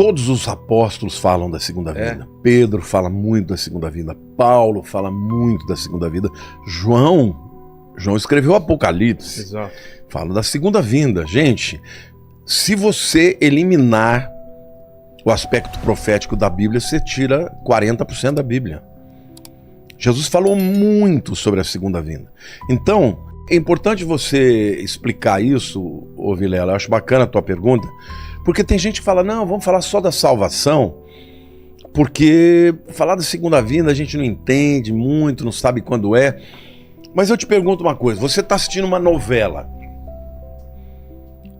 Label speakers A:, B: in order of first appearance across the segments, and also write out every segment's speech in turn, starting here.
A: Todos os apóstolos falam da segunda vinda. Pedro fala muito da segunda vinda. Paulo fala muito da segunda vinda. João escreveu o Apocalipse.
B: Exato.
A: Fala da segunda vinda. Gente, se você eliminar o aspecto profético da Bíblia, você tira 40% da Bíblia. Jesus falou muito sobre a segunda vinda. Então, é importante você explicar isso, ô Vilela. Eu acho bacana a tua pergunta, porque tem gente que fala, não, vamos falar só da salvação, porque falar da segunda vinda a gente não entende muito, não sabe quando é. Mas eu te pergunto uma coisa, você está assistindo uma novela,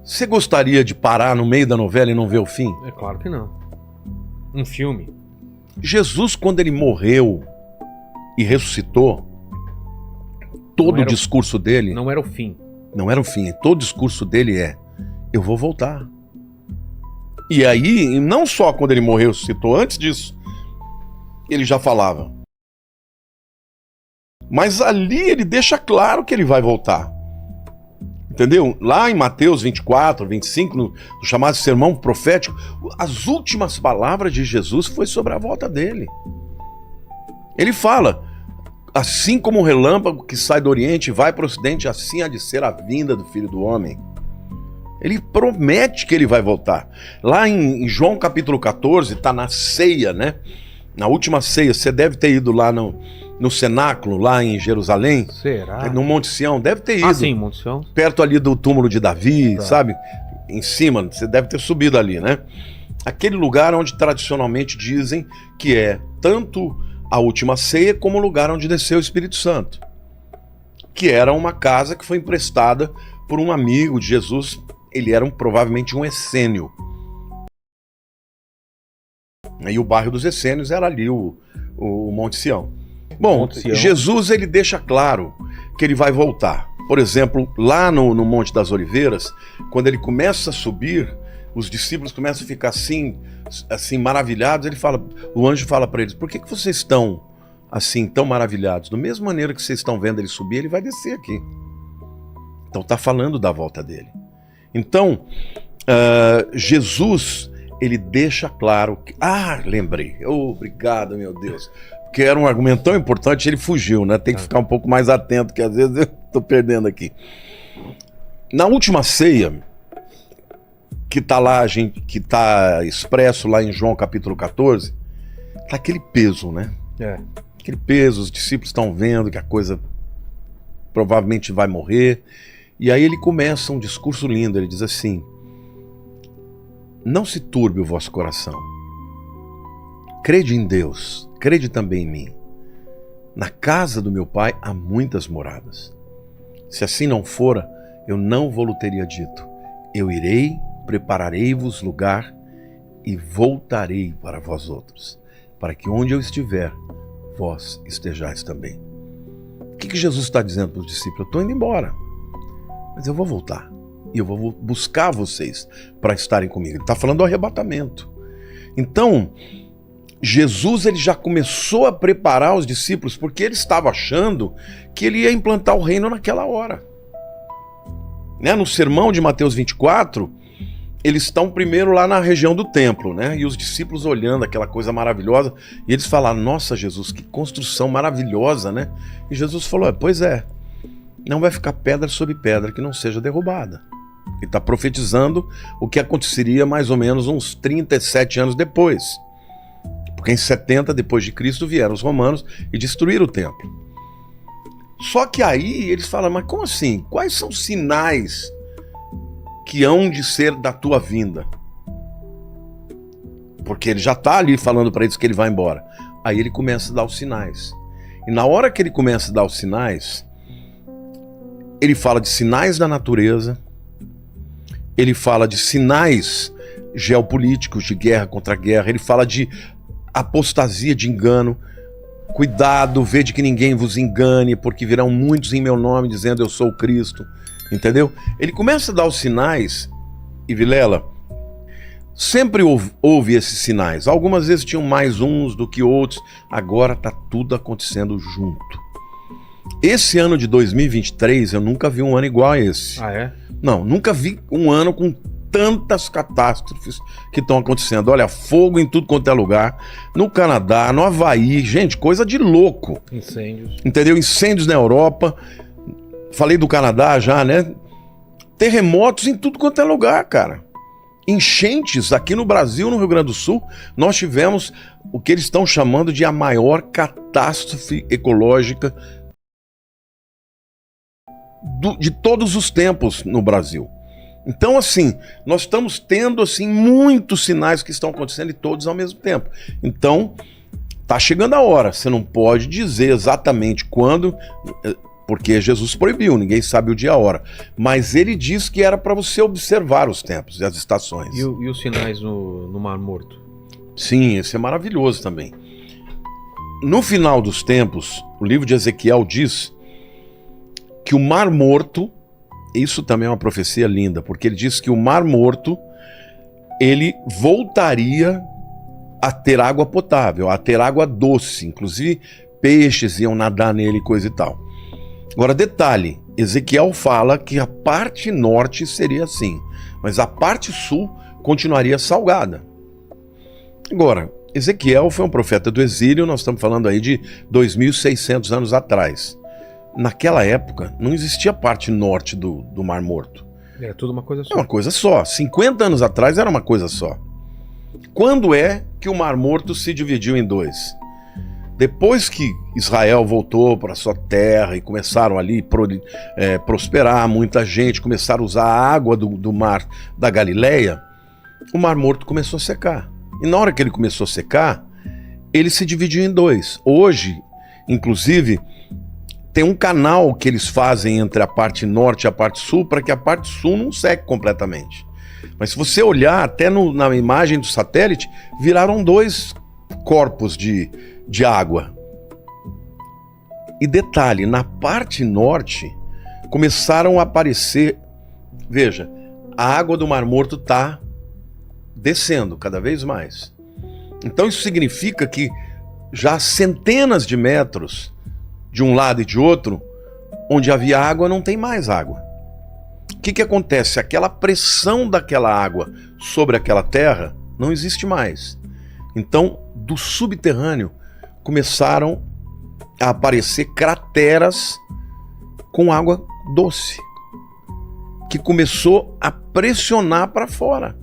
A: você gostaria de parar no meio da novela e não ver o fim?
B: É claro que não. Um filme.
A: Jesus, quando ele morreu e ressuscitou, todo o discurso dele...
B: Não era o fim.
A: Não era o fim. Todo o discurso dele é, eu vou voltar. E aí, não só quando ele morreu e ressuscitou, antes disso, ele já falava. Mas ali ele deixa claro que ele vai voltar. Entendeu? Lá em Mateus 24, 25, no chamado sermão profético, as últimas palavras de Jesus foi sobre a volta dele. Ele fala, assim como o relâmpago que sai do Oriente e vai para o Ocidente, assim há de ser a vinda do Filho do Homem. Ele promete que ele vai voltar. Lá em João capítulo 14, está na ceia, né? Na última ceia, você deve ter ido lá no cenáculo, lá em Jerusalém.
B: Será?
A: No Monte Sião, deve ter ido.
B: Ah, sim, Monte Sião.
A: Perto ali do túmulo de Davi,
B: Tá.
A: sabe? Em cima, você deve ter subido ali, né? Aquele lugar onde tradicionalmente dizem que é tanto a última ceia como o lugar onde desceu o Espírito Santo. Que era uma casa que foi emprestada por um amigo de Jesus. Ele era provavelmente um essênio. E o bairro dos essênios era ali o Monte Sião. Bom,
B: Monte Sião.
A: Jesus ele deixa claro que ele vai voltar. Por exemplo, lá no Monte das Oliveiras, quando ele começa a subir, os discípulos começam a ficar assim maravilhados. O anjo fala para eles, por que vocês estão assim tão maravilhados? Da mesma maneira que vocês estão vendo ele subir, ele vai descer aqui. Então está falando da volta dele. Então, Jesus, ele deixa claro que... lembrei. Obrigado, meu Deus. Porque era um argumento tão importante, ele fugiu, né? Tem que ficar um pouco mais atento, que às vezes eu estou perdendo aqui. Na última ceia, que está lá, que está expresso lá em João capítulo 14, tá aquele peso, né? Aquele peso, os discípulos estão vendo que a coisa provavelmente vai morrer. E aí ele começa um discurso lindo, ele diz assim, não se turbe o vosso coração, crede em Deus, crede também em mim. Na casa do meu pai há muitas moradas. Se assim não fora, eu não vou-lo teria dito. Eu irei, prepararei-vos lugar e voltarei para vós outros, para que onde eu estiver, vós estejais também. O que Jesus está dizendo para os discípulos? Eu estou indo embora, mas eu vou voltar. E eu vou buscar vocês para estarem comigo. Ele está falando do arrebatamento. Então, Jesus ele já começou a preparar os discípulos, porque ele estava achando que ele ia implantar o reino naquela hora. Né? No sermão de Mateus 24, eles estão primeiro lá na região do templo, né? E os discípulos olhando aquela coisa maravilhosa, e eles falaram, nossa Jesus, que construção maravilhosa, né? E Jesus falou, pois é, não vai ficar pedra sobre pedra que não seja derrubada. Ele está profetizando o que aconteceria mais ou menos uns 37 anos depois. Porque em 70 depois de Cristo vieram os romanos e destruíram o templo. Só que aí eles falam, mas como assim? Quais são os sinais que hão de ser da tua vinda? Porque ele já está ali falando para eles que ele vai embora. Aí ele começa a dar os sinais. E na hora que ele começa a dar os sinais, ele fala de sinais da natureza, ele fala de sinais geopolíticos, de guerra contra guerra, ele fala de apostasia, de engano. Cuidado, vede que ninguém vos engane, porque virão muitos em meu nome dizendo eu sou o Cristo. Entendeu? Ele começa a dar os sinais, e Vilela, sempre houve esses sinais. Algumas vezes tinham mais uns do que outros, agora está tudo acontecendo junto. Esse ano de 2023, eu nunca vi um ano igual a esse.
B: Ah, é?
A: Não, nunca vi um ano com tantas catástrofes que estão acontecendo. Olha, fogo em tudo quanto é lugar, no Canadá, no Havaí, gente, coisa de louco.
B: Incêndios.
A: Entendeu? Incêndios na Europa, falei do Canadá já, né? Terremotos em tudo quanto é lugar, cara. Enchentes aqui no Brasil, no Rio Grande do Sul, nós tivemos o que eles estão chamando de a maior catástrofe ecológica de todos os tempos no Brasil. Então, assim, nós estamos tendo assim muitos sinais que estão acontecendo e todos ao mesmo tempo. Então, tá chegando a hora. Você não pode dizer exatamente quando, porque Jesus proibiu, ninguém sabe o dia e a hora. Mas ele diz que era para você observar os tempos e as estações.
B: E os sinais no Mar Morto?
A: Sim, esse é maravilhoso também. No final dos tempos, o livro de Ezequiel diz que o Mar Morto, isso também é uma profecia linda, porque ele diz que o Mar Morto, ele voltaria a ter água potável, a ter água doce, inclusive peixes iam nadar nele e coisa e tal. Agora, detalhe, Ezequiel fala que a parte norte seria assim, mas a parte sul continuaria salgada. Agora, Ezequiel foi um profeta do exílio, nós estamos falando aí de 2.600 anos atrás. Naquela época, não existia a parte norte do Mar Morto.
B: Era tudo uma coisa só.
A: É uma coisa só. 50 anos atrás era uma coisa só. Quando é que o Mar Morto se dividiu em dois? Depois que Israel voltou para sua terra e começaram ali prosperar, muita gente, começaram a usar a água do mar da Galileia, o Mar Morto começou a secar. E na hora que ele começou a secar, ele se dividiu em dois. Hoje, inclusive, tem um canal que eles fazem entre a parte norte e a parte sul para que a parte sul não seque completamente. Mas se você olhar até na imagem do satélite, viraram dois corpos de água. E detalhe, na parte norte começaram a aparecer, veja, a água do Mar Morto está descendo cada vez mais. Então isso significa que já centenas de metros de um lado e de outro, onde havia água, não tem mais água. O que acontece? Aquela pressão daquela água sobre aquela terra não existe mais. Então, do subterrâneo, começaram a aparecer crateras com água doce, que começou a pressionar para fora.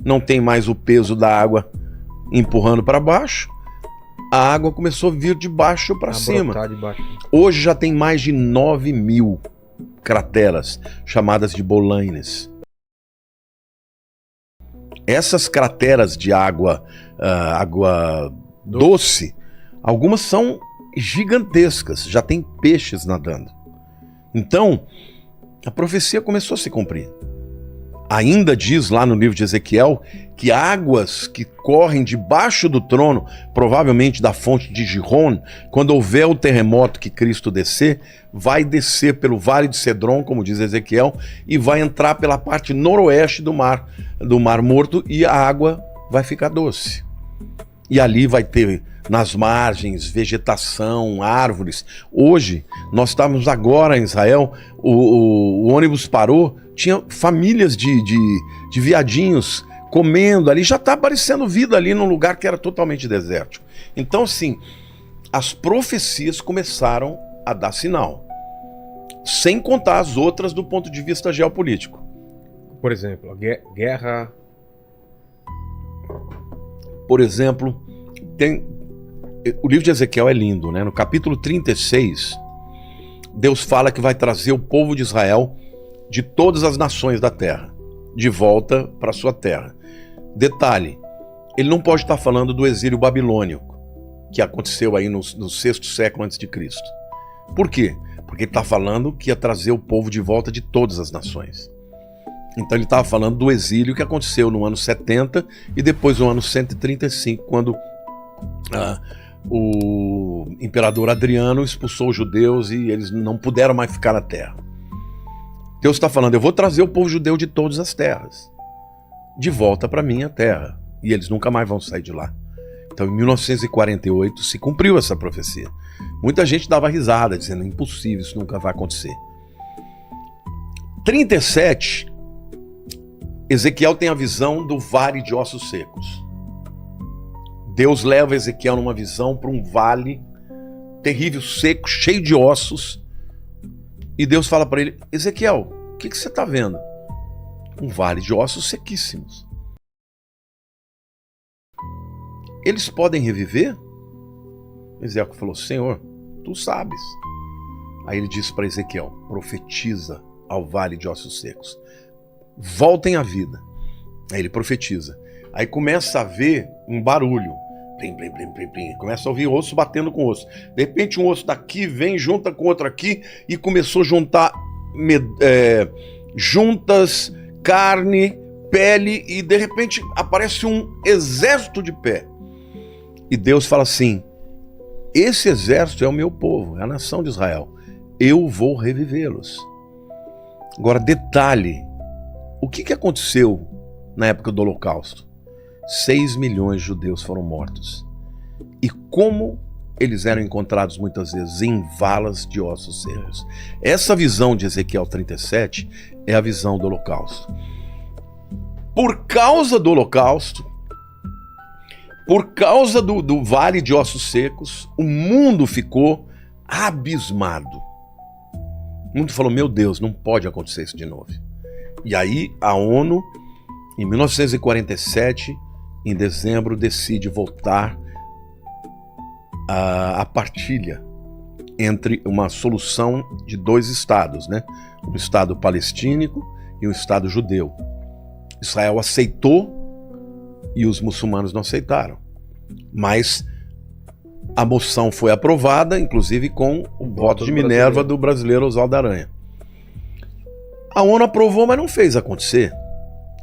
A: Não tem mais o peso da água empurrando para baixo, a água começou a vir de baixo para cima. Hoje já tem mais de 9.000 crateras, chamadas de bolaines. Essas crateras de água doce, algumas são gigantescas, já tem peixes nadando. Então, a profecia começou a se cumprir. Ainda diz lá no livro de Ezequiel que águas que correm debaixo do trono, provavelmente da fonte de Gihon, quando houver o terremoto que Cristo descer, vai descer pelo Vale de Cedron, como diz Ezequiel, e vai entrar pela parte noroeste do Mar Morto e a água vai ficar doce. E ali vai ter nas margens vegetação, árvores. Hoje, nós estávamos agora em Israel, o ônibus parou, tinha famílias de viadinhos comendo ali, já está aparecendo vida ali num lugar que era totalmente desértico. Então, assim, as profecias começaram a dar sinal, sem contar as outras do ponto de vista geopolítico.
B: Por exemplo, a guerra...
A: Por exemplo, o livro de Ezequiel é lindo, né? No capítulo 36, Deus fala que vai trazer o povo de Israel de todas as nações da terra de volta para sua terra. Detalhe, ele não pode estar falando do exílio babilônico que aconteceu aí no 6º século antes de Cristo. Por quê? Porque ele está falando que ia trazer o povo de volta de todas as nações. Então ele estava falando do exílio que aconteceu no ano 70 e depois no ano 135, quando o imperador Adriano expulsou os judeus e eles não puderam mais ficar na terra. Deus está falando, eu vou trazer o povo judeu de todas as terras de volta para minha terra, e eles nunca mais vão sair de lá. Então em 1948 se cumpriu essa profecia. Muita gente dava risada, dizendo, impossível, isso nunca vai acontecer. 37, Ezequiel tem a visão do vale de ossos secos. Deus leva Ezequiel numa visão para um vale terrível, seco, cheio de ossos. E Deus fala para ele: Ezequiel, o que você está vendo? Um vale de ossos sequíssimos. Eles podem reviver? Ezequiel falou: Senhor, tu sabes. Aí ele disse para Ezequiel: profetiza ao vale de ossos secos, voltem à vida. Aí ele profetiza. Aí começa a ver um barulho. Plim, plim, plim, plim, plim. Começa a ouvir osso batendo com osso. De repente um osso daqui vem, junta com outro aqui, e começou a juntar juntas, carne, pele, e de repente aparece um exército de pé. E Deus fala assim: esse exército é o meu povo, é a nação de Israel. Eu vou revivê-los. Agora, detalhe: o que aconteceu na época do Holocausto? 6 milhões de judeus foram mortos. E como eles eram encontrados muitas vezes? Em valas de ossos secos. Essa visão de Ezequiel 37 é a visão do Holocausto. Por causa do Holocausto, por causa do vale de ossos secos, o mundo ficou abismado. O mundo falou: meu Deus, não pode acontecer isso de novo. E aí a ONU, em 1947, em dezembro, decide voltar a partilha entre uma solução de 2 estados, né? Um estado palestínico e um estado judeu. Israel aceitou e os muçulmanos não aceitaram. Mas a moção foi aprovada, inclusive com o voto de Minerva do brasileiro Oswaldo Aranha. A ONU aprovou, mas não fez acontecer.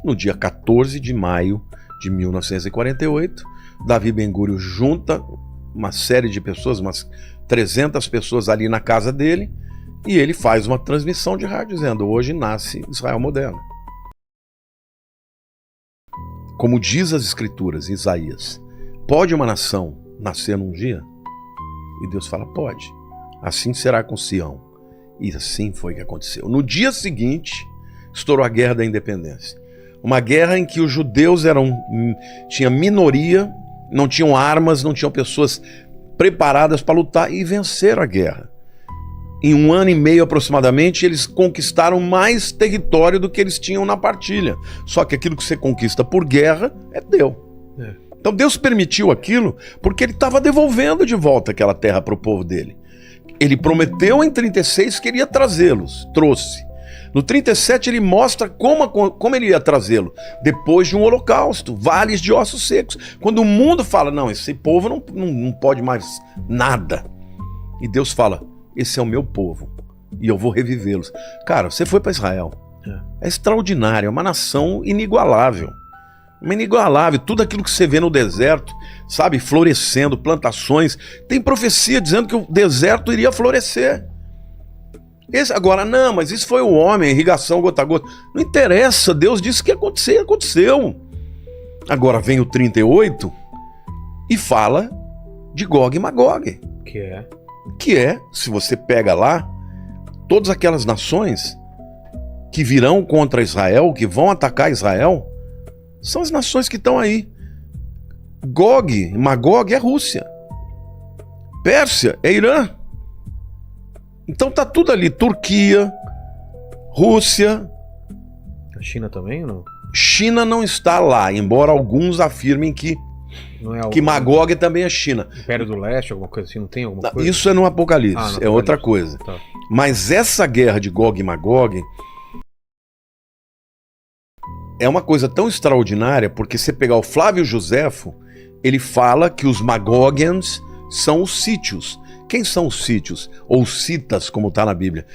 A: No dia 14 de maio de 1948, Davi Ben-Gurion junta uma série de pessoas, umas 300 pessoas ali na casa dele, e ele faz uma transmissão de rádio dizendo: hoje nasce Israel moderno. Como diz as escrituras, Isaías: pode uma nação nascer num dia? E Deus fala: pode. Assim será com Sião. E assim foi que aconteceu. No dia seguinte, estourou a Guerra da Independência. Uma guerra em que os judeus tinham minoria, não tinham armas, não tinham pessoas preparadas para lutar, e venceram a guerra. Em 1 ano e meio aproximadamente, eles conquistaram mais território do que eles tinham na partilha. Só que aquilo que você conquista por guerra é teu. Então Deus permitiu aquilo porque ele estava devolvendo de volta aquela terra para o povo dele. Ele prometeu em 36 que ele ia trazê-los, trouxe. No 37 ele mostra como ele ia trazê-lo, depois de um holocausto, vales de ossos secos. Quando o mundo fala: não, esse povo não pode mais nada. E Deus fala: esse é o meu povo e eu vou revivê-los. Cara, você foi para Israel. É extraordinário, é uma nação inigualável. Inigualável, tudo aquilo que você vê no deserto, sabe, florescendo, plantações. Tem profecia dizendo que o deserto iria florescer. Agora, não, mas isso foi o homem, irrigação gota a gota. Não interessa, Deus disse que ia acontecer, aconteceu. Agora vem o 38 e fala de Gog e Magog. Que é, se você pega lá, todas aquelas nações que virão contra Israel, que vão atacar Israel, são as nações que estão aí. Gog, Magog é Rússia. Pérsia é Irã. Então tá tudo ali. Turquia, Rússia.
B: A China também ou não?
A: China não está lá, embora alguns afirmem que Magog também é China.
B: Império do Leste, alguma coisa assim, não tem alguma coisa?
A: Isso é no Apocalipse, é outra coisa. Tá. Mas essa guerra de Gog e Magog é uma coisa tão extraordinária, porque se pegar o Flávio Joséfo, ele fala que os Magogians são os sítios. Quem são os sítios? Ou citas, como está na Bíblia?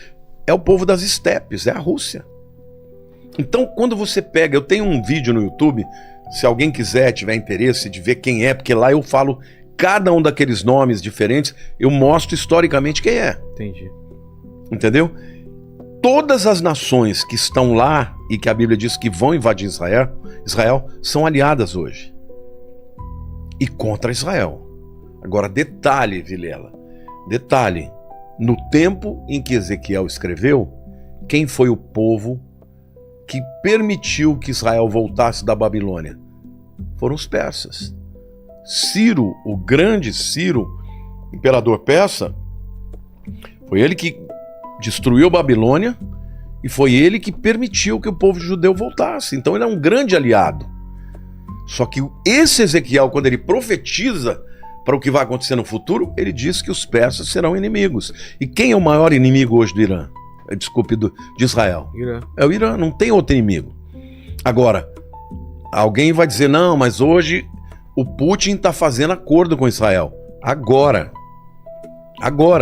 A: É o povo das estepes, é a Rússia. Então, quando você pega... Eu tenho um vídeo no YouTube, se alguém quiser, tiver interesse de ver quem é, porque lá eu falo cada um daqueles nomes diferentes, eu mostro historicamente quem é.
B: Entendi.
A: Entendeu? Todas as nações que estão lá e que a Bíblia diz que vão invadir Israel são aliadas hoje. E contra Israel. Agora, detalhe, Vilela. Detalhe. No tempo em que Ezequiel escreveu, quem foi o povo que permitiu que Israel voltasse da Babilônia? Foram os persas. Ciro, o grande Ciro, imperador persa, foi ele que destruiu a Babilônia e foi ele que permitiu que o povo judeu voltasse. Então ele é um grande aliado. Só que esse Ezequiel, quando ele profetiza para o que vai acontecer no futuro, ele diz que os persas serão inimigos. E quem é o maior inimigo hoje do Irã? Desculpe, de Israel.
B: Irã.
A: É o Irã, não tem outro inimigo. Agora, alguém vai dizer, não, mas hoje o Putin está fazendo acordo com Israel. Agora,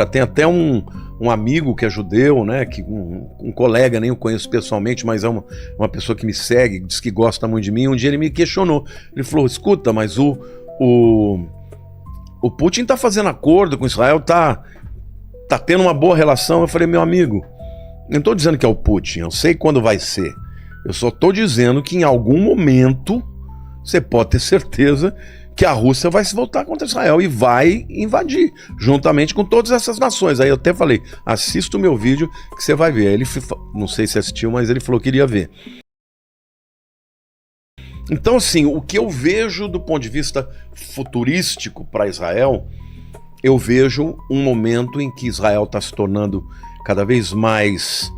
A: tem até um amigo que é judeu, né, que um colega, nem o conheço pessoalmente, mas é uma pessoa que me segue, diz que gosta muito de mim. Um dia ele me questionou. Ele falou, escuta, mas o Putin está fazendo acordo com Israel, tá tendo uma boa relação. Eu falei, meu amigo, não estou dizendo que é o Putin, eu sei quando vai ser. Eu só estou dizendo que em algum momento você pode ter certeza que a Rússia vai se voltar contra Israel e vai invadir, juntamente com todas essas nações. Aí eu até falei, assista o meu vídeo que você vai ver. Aí ele, não sei se assistiu, mas ele falou que iria ver. Então, assim, o que eu vejo do ponto de vista futurístico para Israel, eu vejo um momento em que Israel está se tornando cada vez mais,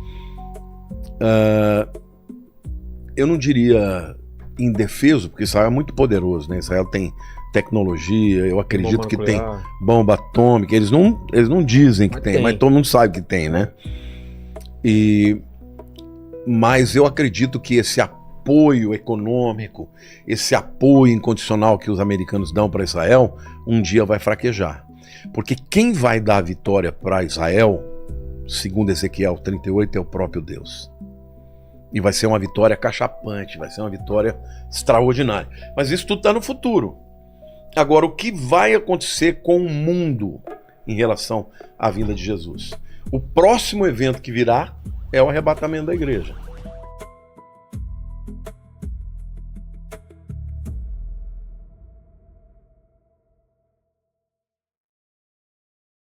A: eu não diria indefeso, porque Israel é muito poderoso, né? Israel tem tecnologia, eu acredito que tem bomba atômica, eles não dizem que tem, mas todo mundo sabe que tem, né? Mas eu acredito que esse apoio econômico, esse apoio incondicional que os americanos dão para Israel, um dia vai fraquejar. Porque quem vai dar a vitória para Israel, segundo Ezequiel 38, é o próprio Deus. E vai ser uma vitória cachapante, vai ser uma vitória extraordinária. Mas isso tudo está no futuro. Agora, o que vai acontecer com o mundo em relação à vinda de Jesus? O próximo evento que virá é o arrebatamento da igreja.